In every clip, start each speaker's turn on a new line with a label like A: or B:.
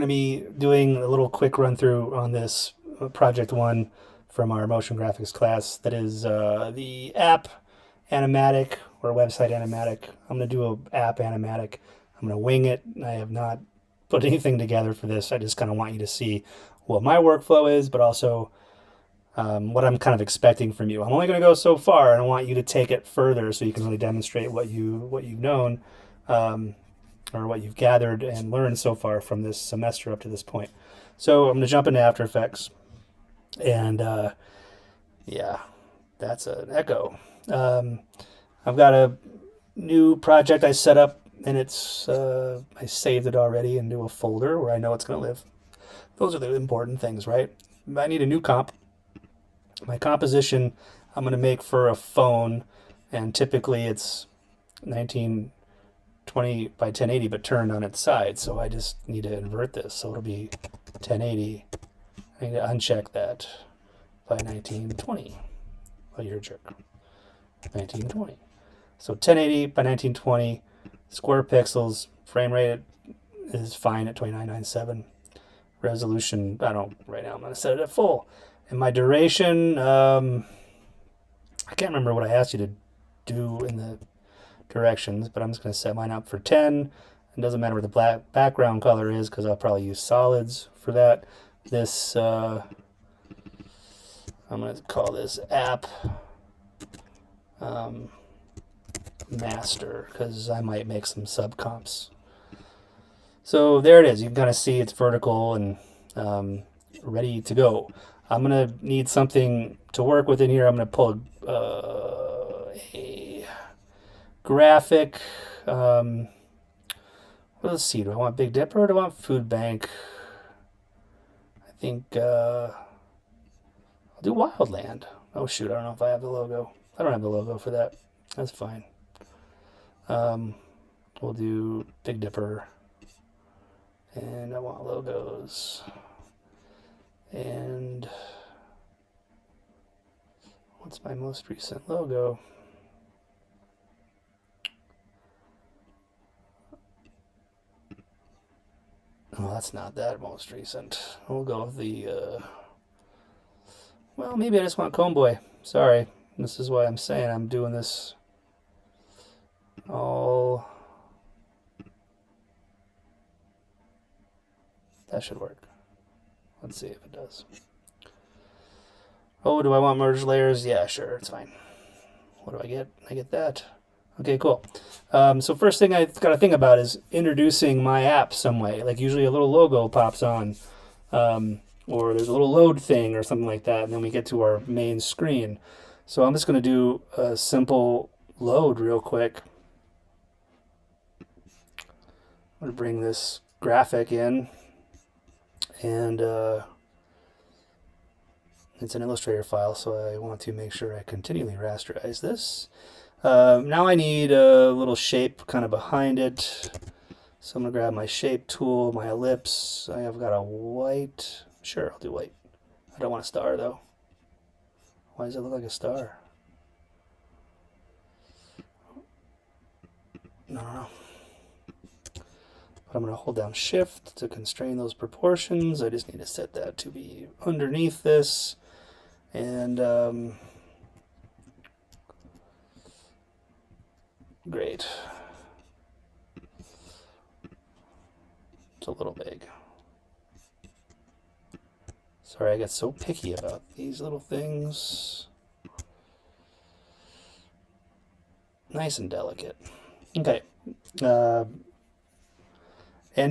A: to be doing a little quick run through on this project one from our motion graphics class. That is the app Animatic or website Animatic. I'm going to do a app Animatic. I'm going to wing it. I have not put anything together for this. I just kind of want you to see what my workflow is, but also what I'm kind of expecting from you. I'm only going to go so far, and I want you to take it further so you can really demonstrate what you've known. Or what you've gathered and learned so far from this semester up to this point. So I'm going to jump into After Effects. And yeah, that's an echo. I've got a new project I set up, and I saved it already into a folder where I know it's going to live. Those are the important things, right? I need a new comp. My composition I'm going to make for a phone, and typically it's 1920 by 1080 but turned on its side, so I just need to invert this, so it'll be 1080. I need to uncheck that by 1920. Oh, you're a jerk. 1920. So 1080 by 1920 square pixels. Frame rate is fine at 2997. Resolution, I don't right now, I'm going to set it at full. And my duration, I can't remember what I asked you to do in the directions, but I'm just going to set mine up for 10. It doesn't matter what the black background color is because I'll probably use solids for that. This, I'm going to call this app master because I might make some subcomps. So there it is. You can kind of see it's vertical and ready to go. I'm going to need something to work with in here. I'm going to pull a graphic. Let's see. Do I want Big Dipper or do I want Food Bank? I think I'll do Wildland. Oh shoot! I don't know if I have the logo. I don't have the logo for that. That's fine. We'll do Big Dipper, and I want logos. And what's my most recent logo? Oh, that's not that most recent. We'll go with the, well, maybe I just want Comeboy. Sorry. This is why I'm saying I'm doing this all. That should work. Let's see if it does. Oh, do I want merge layers? Yeah, sure, it's fine. What do I get? I get that. Okay, cool. So first thing I've got to think about is introducing my app some way. Like usually a little logo pops on, or there's a little load thing or something like that, and then we get to our main screen. So I'm just going to do a simple load real quick. I'm going to bring this graphic in, and it's an Illustrator file, so I want to make sure I continually rasterize this. Now I need a little shape kind of behind it. So I'm going to grab my shape tool, my ellipse. I have got a white. Sure, I'll do white. I don't want a star, though. Why does it look like a star? No. But I'm going to hold down Shift to constrain those proportions. I just need to set that to be underneath this. And great. It's a little big. Sorry, I get so picky about these little things. Nice and delicate. Okay. And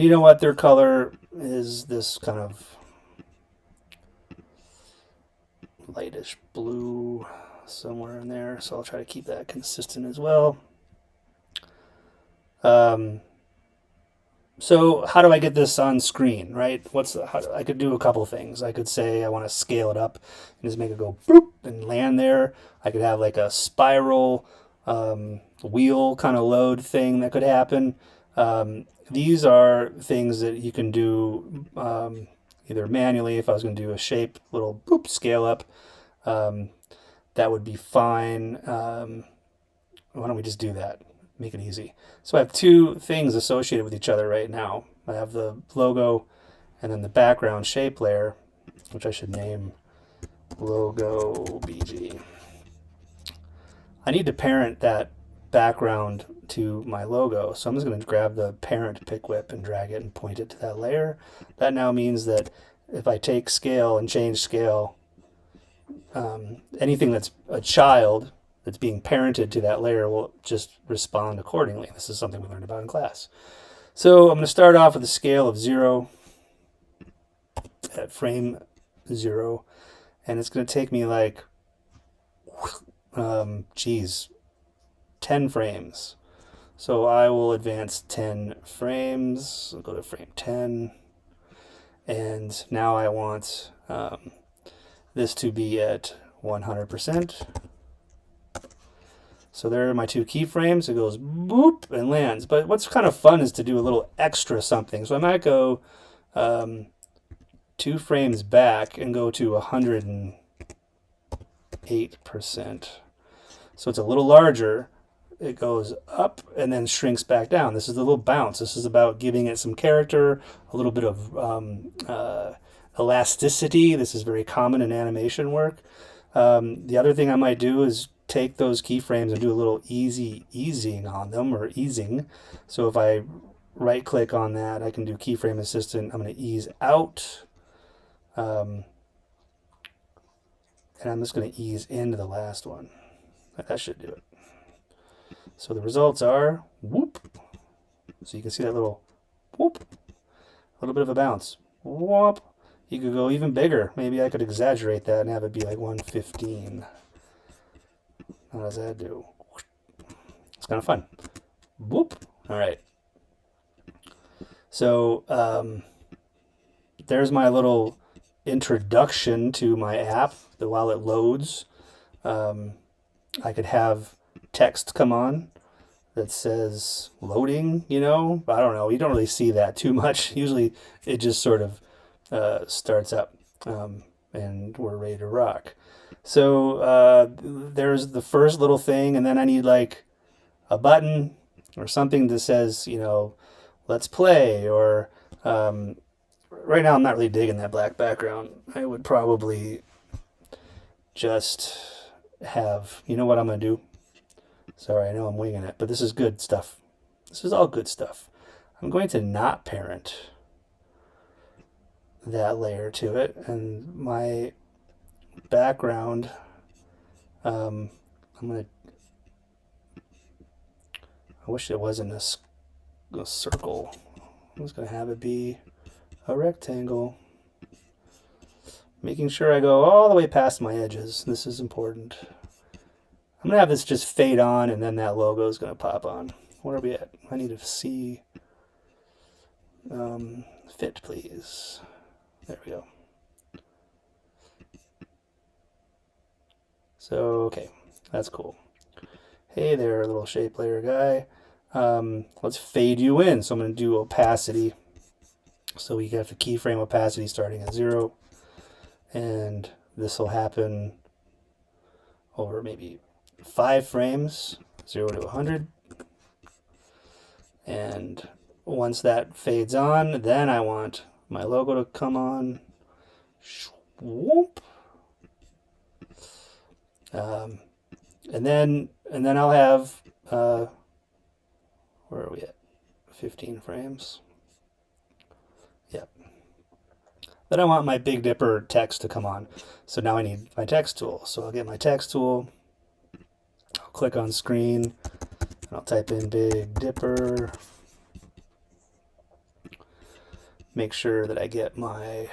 A: you know what? Their color is this kind of lightish blue somewhere in there. So I'll try to keep that consistent as well. So how do I get this on screen, right? I could do a couple things. I could say I want to scale it up and just make it go boop and land there. I could have like a spiral wheel kind of load thing that could happen. These are things that you can do either manually. If I was going to do a shape, little boop scale up, that would be fine. Why don't we just do that? Make it easy. So I have two things associated with each other right now. I have the logo And then the background shape layer, which I should name logo BG. I need to parent that background to my logo. So I'm just going to grab the parent pick whip and drag it and point it to that layer. That now means that if I take scale and change scale, anything that's a child that's being parented to that layer will just respond accordingly. This is something we learned about in class. So I'm going to start off with a scale of 0 at frame 0, and it's going to take me like 10 frames. So I will advance 10 frames. I'll go to frame 10, and now I want this to be at 100%. So there are my 2 keyframes. It goes boop and lands. But what's kind of fun is to do a little extra something. So I might go 2 frames back and go to 108%. So it's a little larger. It goes up and then shrinks back down. This is the little bounce. This is about giving it some character, a little bit of elasticity. This is very common in animation work. The other thing I might do is take those keyframes and do a little easing on them, or easing. So if I right click on that, I can do keyframe assistant. I'm going to ease out. And I'm just going to ease into the last one. That should do it. So the results are whoop. So you can see that little whoop, a little bit of a bounce. Whoop. You could go even bigger. Maybe I could exaggerate that and have it be like 115. How does that do? It's kind of fun. Whoop. All right. So there's my little introduction to my app. While it loads, I could have text come on that says loading, I don't know. You don't really see that too much. Usually it just sort of starts up and we're ready to rock. So there's the first little thing, and then I need like a button or something that says, let's play, or right now I'm not really digging that black background. I would probably just have, you know what I'm going to do? Sorry, I know I'm winging it, but this is good stuff. This is all good stuff. I'm going to not parent that layer to it, and my background, I wish it wasn't a circle. I'm just going to have it be a rectangle. Making sure I go all the way past my edges. This is important. I'm going to have this just fade on, and then that logo is going to pop on. Where are we at? I need to see. Fit, please. There we go. So, okay. That's cool. Hey there, little shape layer guy. Let's fade you in. So I'm going to do opacity. So we have the keyframe opacity starting at 0. And this will happen over maybe 5 frames, 0 to 100. And once that fades on, then I want my logo to come on. Whoop. And then I'll have where are we at? 15 frames. Yep. Then I want my Big Dipper text to come on. So now I need my text tool. So I'll get my text tool. I'll click on screen. And I'll type in Big Dipper. Make sure that I get my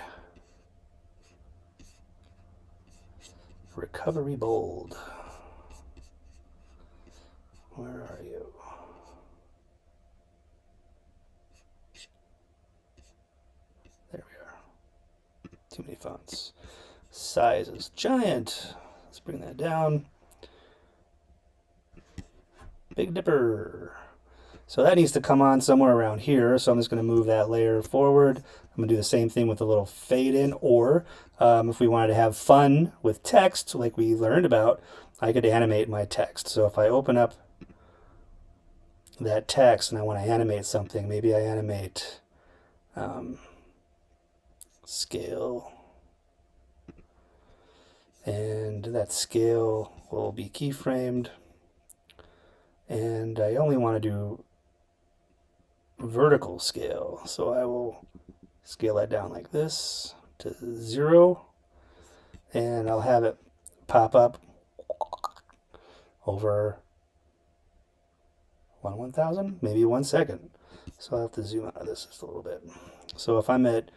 A: recovery bold. Where are you? There we are. Too many fonts. Size is giant. Let's bring that down. Big Dipper. So that needs to come on somewhere around here. So I'm just going to move that layer forward. I'm going to do the same thing with a little fade in. Or if we wanted to have fun with text, like we learned about, I could animate my text. So if I open up that text and I want to animate something, maybe I animate scale, and that scale will be keyframed, and I only want to do vertical scale, so I will scale that down like this to 0, and I'll have it pop up over 1/1000, maybe 1 second. So I'll have to zoom out of this just a little bit. So if I'm at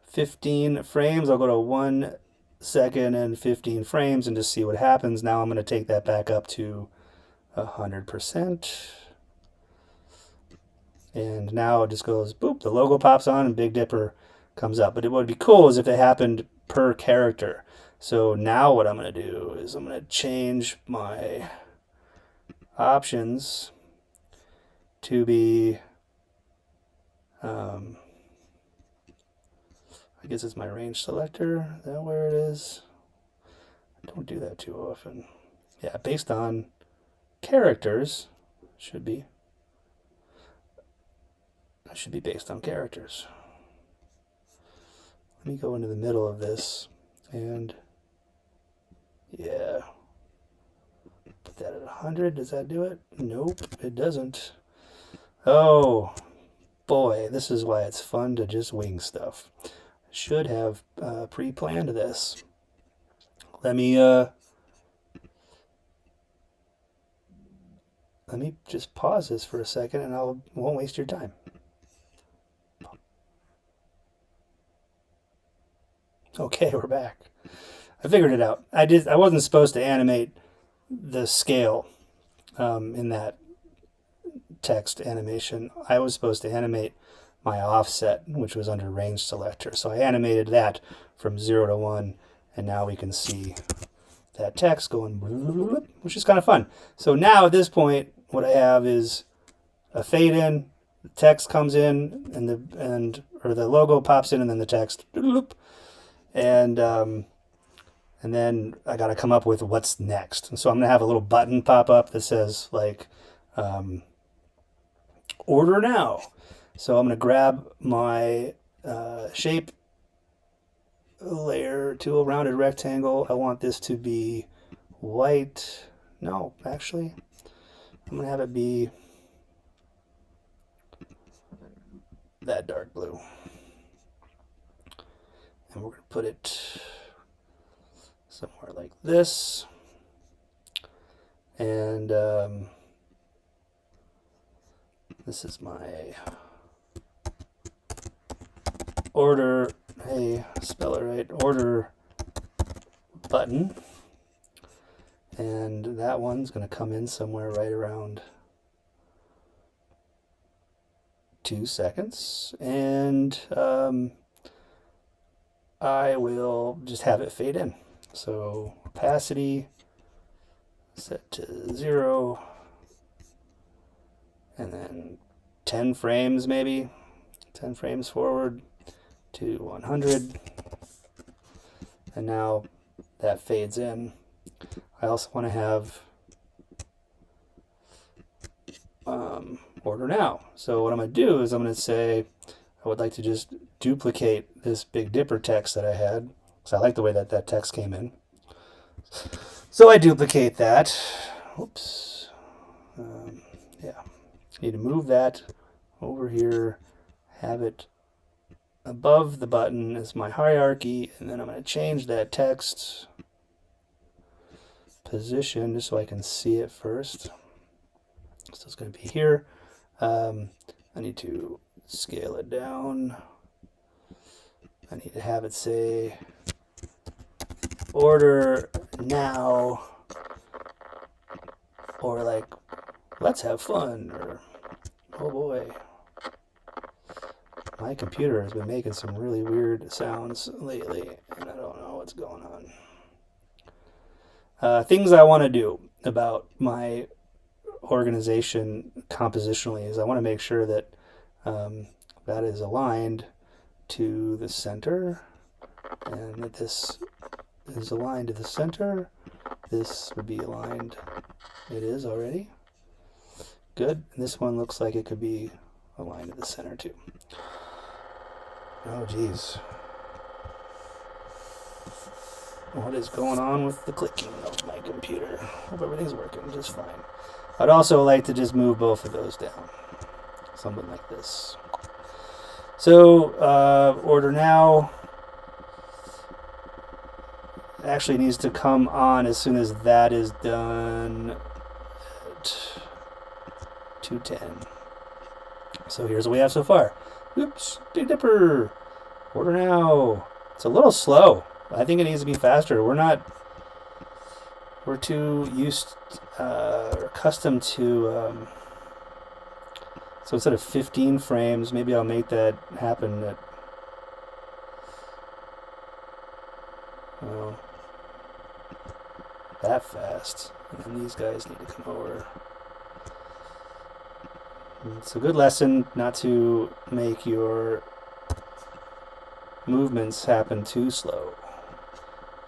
A: 15 frames, I'll go to 1 second and 15 frames and just see what happens. Now I'm going to take that back up to 100%. And now it just goes boop, the logo pops on and Big Dipper comes up. But what would be cool is if it happened per character. So now what I'm going to do is I'm going to change my options to be, I guess it's my range selector. Is that where it is? I don't do that too often. Yeah, based on characters, should be. It should be based on characters. Let me go into the middle of this and yeah, put that at 100. Does that do it? Nope, it doesn't. Oh boy, this is why it's fun to just wing stuff. I should have pre-planned this. Let me just pause this for a second and I won't waste your time. Okay, we're back. I figured it out. I wasn't supposed to animate the scale in that text animation. I was supposed to animate my offset, which was under range selector. So I animated that from 0 to 1, and now we can see that text going, which is kind of fun. So now at this point, what I have is a fade in, the text comes in, and the logo pops in, and then the text, and then I got to come up with what's next. And so I'm going to have a little button pop up that says like order now. So I'm going to grab my shape layer tool, rounded rectangle. I want this to be white. No, actually, I'm going to have it be that dark blue. And we're going to put it somewhere like this. And this is my order, hey, spell it right, order button. And that one's going to come in somewhere right around 2 seconds. And I will just have it fade in. So opacity set to 0, and then 10 frames maybe, 10 frames forward to 100, and now that fades in. I also want to have order now. So what I'm going to do is I'm going to say I would like to just duplicate this Big Dipper text that I had, because I like the way that that text came in. So I duplicate that. Oops. Yeah. Need to move that over here, have it above the button as my hierarchy, and then I'm going to change that text position just so I can see it first. So it's going to be here. I need to scale it down. I need to have it say order now, or like let's have fun, or oh boy, my computer has been making some really weird sounds lately and I don't know what's going on. Things I want to do about my organization compositionally is I want to make sure that that is aligned to the center, and that this is aligned to the center. This would be aligned. It is already. Good. And this one looks like it could be align to the center too. Oh geez. What is going on with the clicking of my computer? Hope everything's working just fine. I'd also like to just move both of those down. Something like this. So, order now actually needs to come on as soon as that is done at 2:10. So here's what we have so far. Oops, Big Dipper. Order now. It's a little slow. I think it needs to be faster. We're too accustomed to, so instead of 15 frames, maybe I'll make that happen at, well, that fast. And then these guys need to come over. It's a good lesson not to make your movements happen too slow.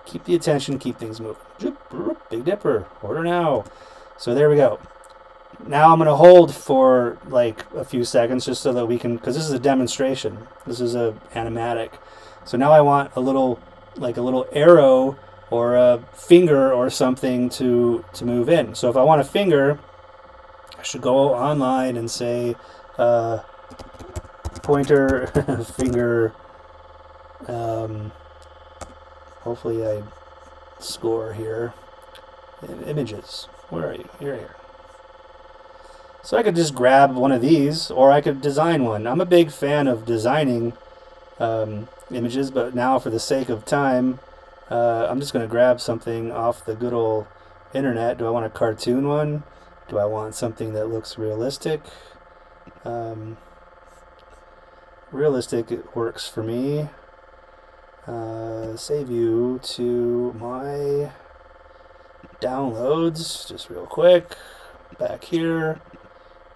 A: Keep the attention, keep things moving. Big Dipper, order now. So there we go. Now I'm going to hold for like a few seconds just so that we can, because this is a demonstration. This is a animatic. So now I want a little, like a little arrow or a finger or something to move in. So if I want a finger, I should go online and say pointer, finger, hopefully I score here. Images. Where are you? Here. So I could just grab one of these, or I could design one. I'm a big fan of designing images, but now for the sake of time, I'm just going to grab something off the good old internet. Do I want a cartoon one? Do I want something that looks realistic? Realistic, it works for me. Save you to my downloads, just real quick. Back here.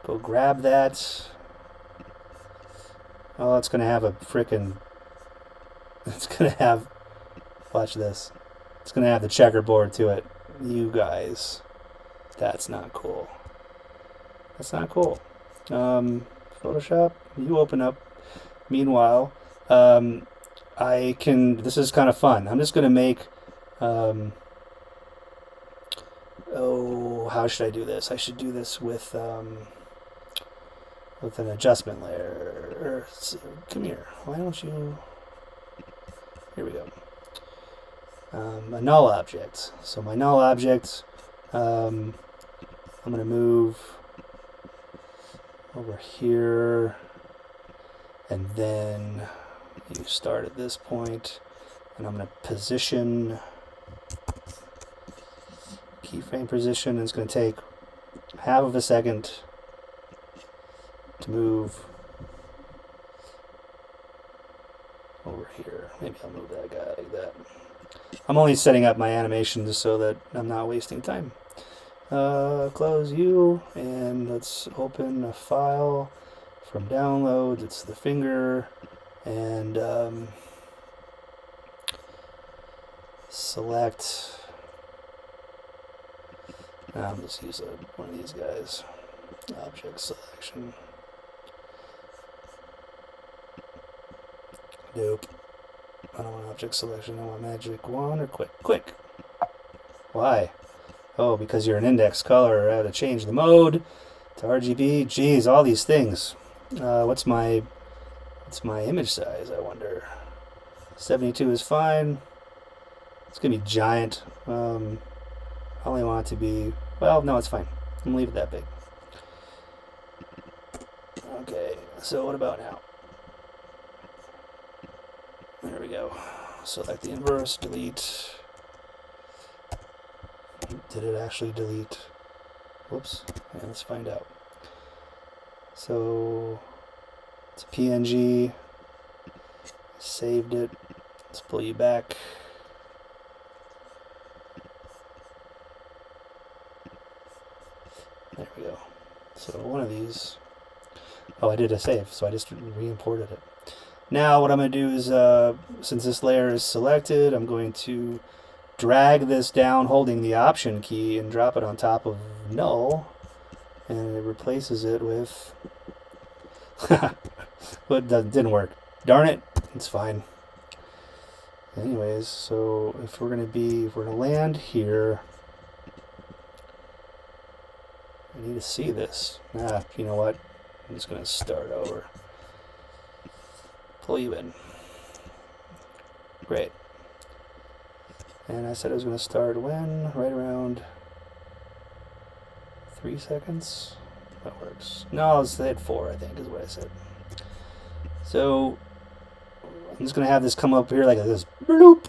A: Go grab that. Oh, it's going to have a frickin'... It's going to have... Watch this. It's going to have the checkerboard to it. You guys. That's not cool. That's not cool. Photoshop, you open up. Meanwhile, I can... This is kind of fun. I'm just going to make... oh, how should I do this? I should do this with an adjustment layer. Come here. Why don't you... Here we go. A null object. So my null object, I'm going to move over here, and then you start at this point, and I'm going to position, keyframe position, and it's going to take half of a second to move over here. Maybe I'll move that guy like that. I'm only setting up my animation just so that I'm not wasting time. Close you, and let's open a file from downloads. It's the finger, and select. I'll just use one of these guys. Object selection. Nope. I don't want object selection. I want magic wand or quick. Quick. Why? Oh, because you're an index color. I had to change the mode to RGB. Geez, all these things. What's my image size, I wonder? 72 is fine. It's gonna be giant. I only want it to be, well, no, it's fine. I'm gonna leave it that big. Okay, so what about now? There we go. Select the inverse, delete. Did it actually delete? Whoops. Yeah, let's find out. So it's a PNG. Saved it. Let's pull you back. There we go. So one of these. Oh, I did a save, so I just re-imported it. Now what I'm going to do is, since this layer is selected, I'm going to drag this down holding the Option key and drop it on top of null, and it replaces it with But it didn't work. Darn it. It's fine. Anyways, so if we're gonna land here, I need to see this. You know what? I'm just gonna start over. Pull you in. Great. And I said I was gonna start when? Right around 3 seconds. That works. No, I said 4, I think, is what I said. So I'm just going to have this come up here like this. Bloop.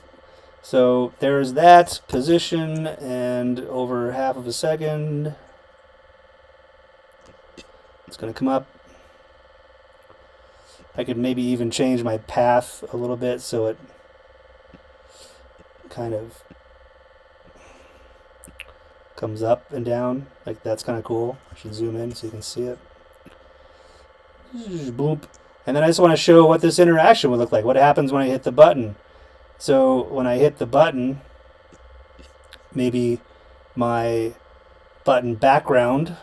A: So there's that position, and over half of a second, it's going to come up. I could maybe even change my path a little bit so it kind of comes up and down. Like, that's kind of cool. I should zoom in so you can see it. Boop. And then I just want to show what this interaction would look like. What happens when I hit the button. So when I hit the button, maybe my button background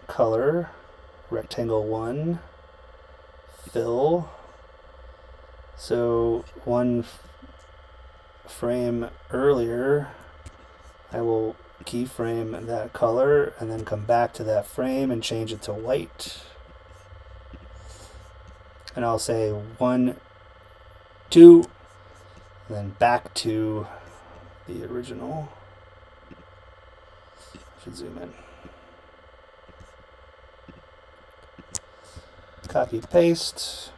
A: color, rectangle 1, fill. So one frame earlier, I will keyframe that color and then come back to that frame and change it to white. And I'll say 1, 2, and then back to the original. I should zoom in. Copy, paste.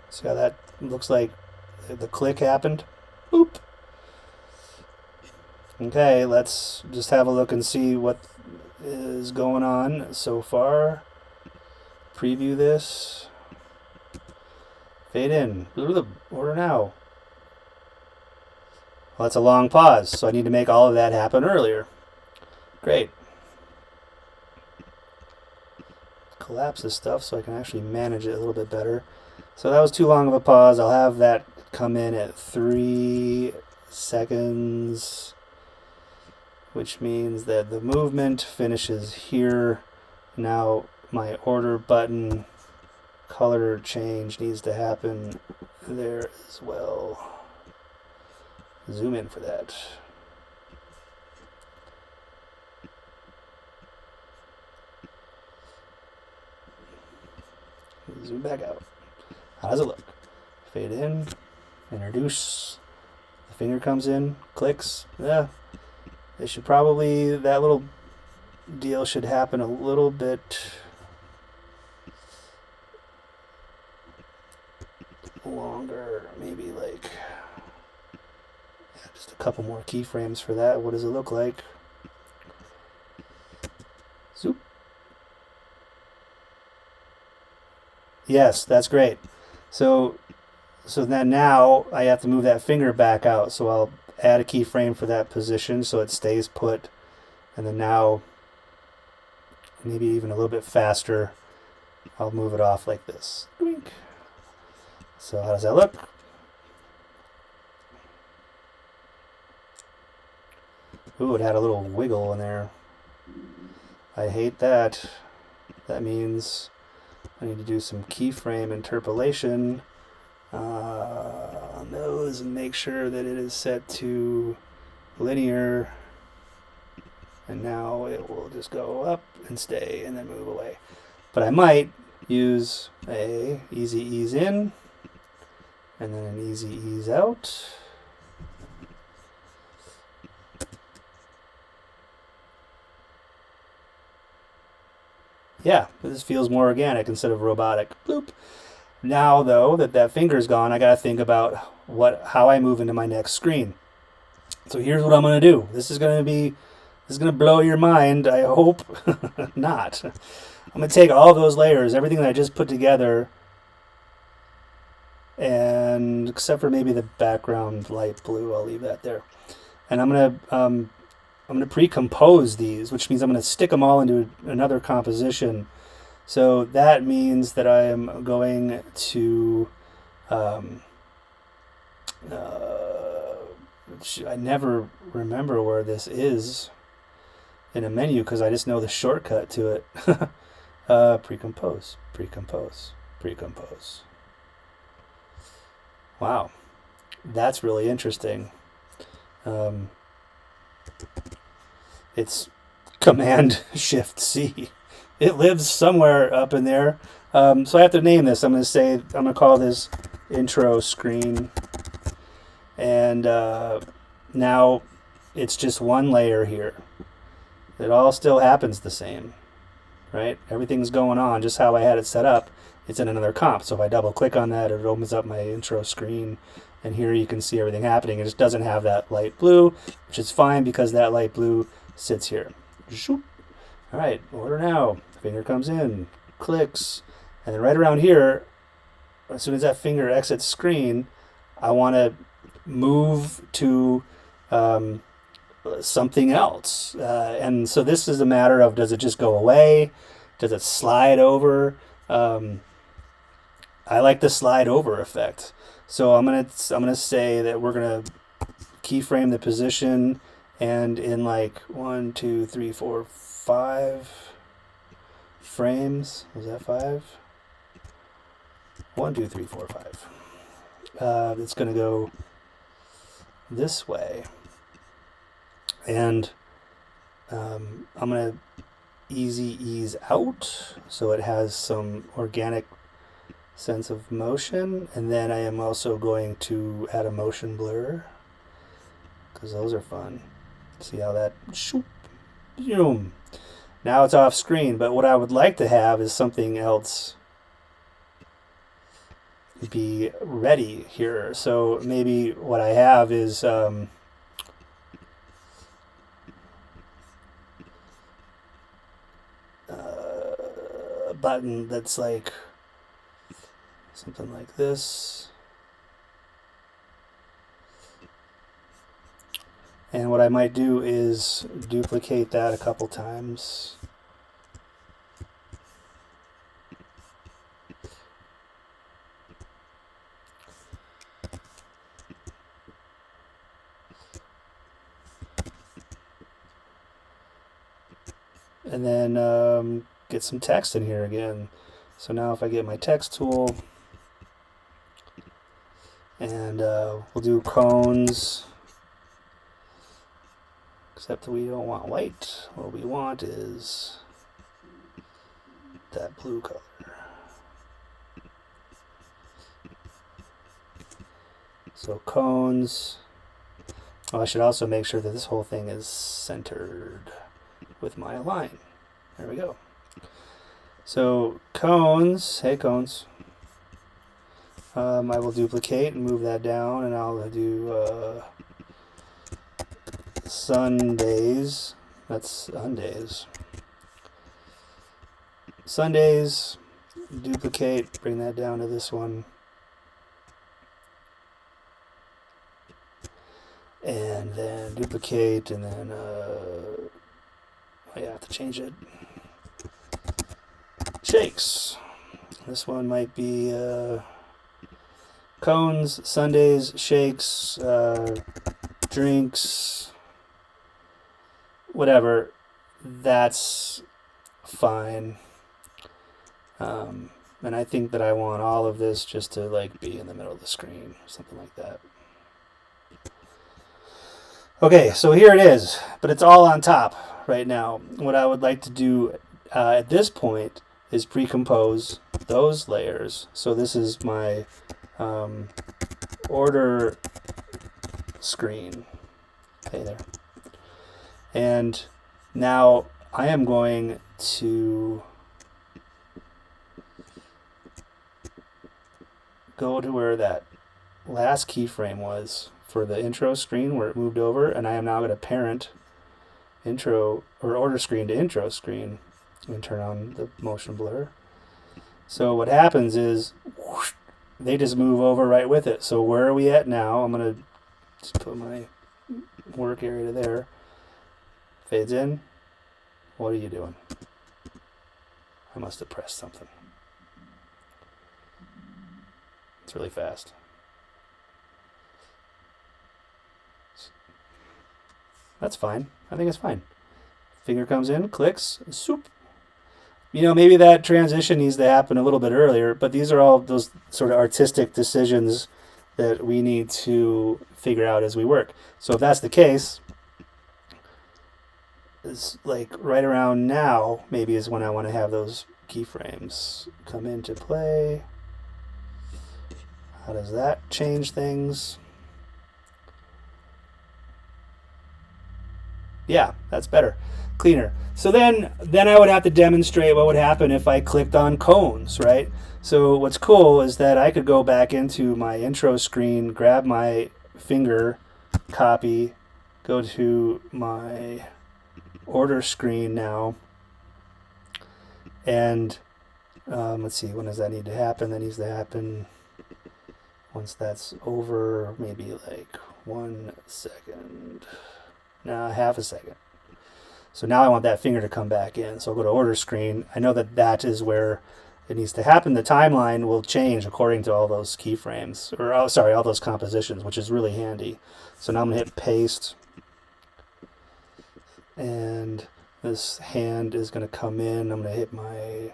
A: See how that looks like the click happened? Boop. Okay, let's just have a look and see what is going on so far. Preview this. Fade in. Order now. Well, that's a long pause, so I need to make all of that happen earlier. Great. Collapse this stuff so I can actually manage it a little bit better. So that was too long of a pause. I'll have that come in at 3 seconds, which means that the movement finishes here. Now my order button color change needs to happen there as well. Zoom in for that. Zoom back out. How does it look? Fade in, introduce, the finger comes in, clicks. Yeah, it should probably, that little deal should happen a little bit longer, maybe like just a couple more keyframes for that. What does it look like? Zoop. Yes, that's great. So then now I have to move that finger back out. So I'll add a keyframe for that position so it stays put. And then now, maybe even a little bit faster, I'll move it off like this. Doink. So how does that look? Ooh, it had a little wiggle in there. I hate that. That means I need to do some keyframe interpolation on those and make sure that it is set to linear. And now it will just go up and stay and then move away. But I might use a easy ease in and then an easy ease out. Yeah, this feels more organic instead of robotic. Bloop. Now, though, that finger's gone, I got to think about how I move into my next screen. So here's what I'm going to do. This is going to blow your mind. I hope not. I'm going to take all those layers, everything that I just put together, and except for maybe the background light blue, I'll leave that there. And I'm going to pre-compose these, which means I'm going to stick them all into another composition. So that means that I am going to, I never remember where this is in a menu because I just know the shortcut to it. Pre-compose, pre-compose, pre-compose. Wow, that's really interesting. It's Command Shift C. It lives somewhere up in there. So I have to name this. I'm going to call this intro screen. And now it's just one layer here. It all still happens the same, right? Everything's going on just how I had it set up. It's in another comp. So if I double click on that, it opens up my intro screen. And here you can see everything happening. It just doesn't have that light blue, which is fine because that light blue sits here. Shoop. All right, order now. Finger comes in, clicks, and then right around here, as soon as that finger exits screen, I want to move to something else. And so this is a matter of, does it just go away? Does it slide over? I like the slide over effect. So I'm gonna say that we're gonna keyframe the position, and in like 1, 2, 3, 4, 5 frames. Was that 5? 1, 2, 3, 4, 5. It's gonna go this way, and I'm gonna ease out so it has some organic sense of motion, and then I am also going to add a motion blur because those are fun. See how that shoop, boom. Now it's off screen, but what I would like to have is something else be ready here. So maybe what I have is a button that's like something like this. And what I might do is duplicate that a couple times. And then get some text in here again. So now if I get my text tool, and we'll do cones, except that we don't want white. What we want is that blue color. So cones. Oh, I should also make sure that this whole thing is centered with my line. There we go. So cones, hey cones. I will duplicate and move that down, and I'll do Sundays. That's Sundays. Sundays, duplicate, bring that down to this one. And then duplicate, and then I have to change it. Shakes. This one might be cones, Sundays, shakes, drinks, whatever. That's fine. And I think that I want all of this just to like be in the middle of the screen, something like that. Okay, so here it is, but it's all on top right now. What I would like to do at this point is pre-compose those layers. So this is my order screen. Hey there. And now I am going to go to where that last keyframe was for the intro screen where it moved over, and I am now going to parent intro or order screen to intro screen and turn on the motion blur. So what happens is whoosh, they just move over right with it. So where are we at now? I'm going to just put my work area there. Fades in. What are you doing? I must have pressed something. It's really fast. That's fine. I think it's fine. Finger comes in, clicks, soup. Maybe that transition needs to happen a little bit earlier, but these are all those sort of artistic decisions that we need to figure out as we work. So if that's the case, it's like right around now maybe is when I want to have those keyframes come into play. How does that change things? Yeah, that's better. Cleaner. So then I would have to demonstrate what would happen if I clicked on cones, right? So what's cool is that I could go back into my intro screen, grab my finger, copy, go to my order screen now, and let's see, when does that need to happen? That needs to happen once that's over, maybe like 1 second. No, half a second. So now I want that finger to come back in. So I'll go to order screen. I know that that is where it needs to happen. The timeline will change according to all those keyframes, or all those compositions, which is really handy. So now I'm gonna hit paste, and this hand is gonna come in. I'm gonna hit my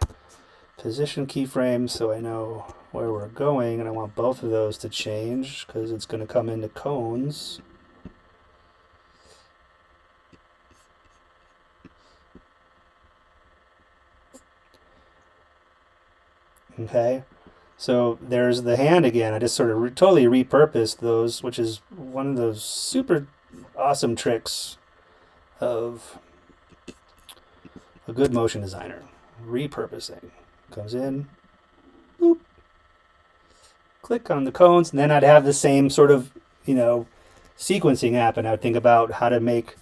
A: position keyframe so I know where we're going, and I want both of those to change because it's gonna come into cones. Okay, so there's the hand again. I just sort of totally repurposed those, which is one of those super awesome tricks of a good motion designer. Repurposing. Comes in, boop, click on the cones, and then I'd have the same sort of, sequencing happen. I'd think about how to make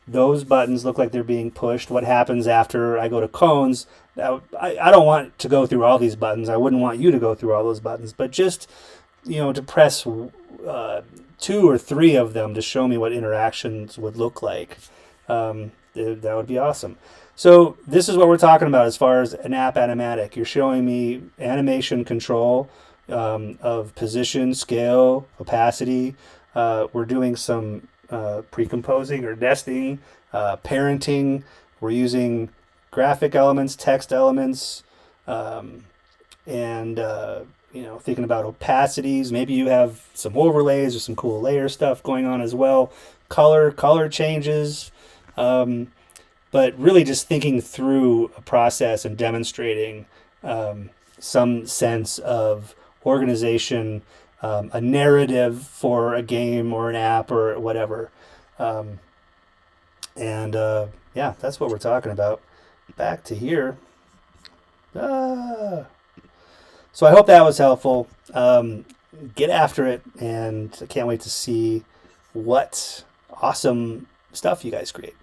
A: those buttons look like they're being pushed. What happens after I go to cones? I don't want to go through all these buttons. I wouldn't want you to go through all those buttons, but just, to press 2 or 3 of them to show me what interactions would look like. That would be awesome. So this is what we're talking about as far as an app animatic. You're showing me animation control of position, scale, opacity. We're doing some pre-composing or nesting, parenting. We're using graphic elements, text elements, and thinking about opacities. Maybe you have some overlays or some cool layer stuff going on as well. Color changes. But really just thinking through a process and demonstrating some sense of organization, a narrative for a game or an app or whatever. Yeah, that's what we're talking about. Back to here. So I hope that was helpful. Get after it, and I can't wait to see what awesome stuff you guys create.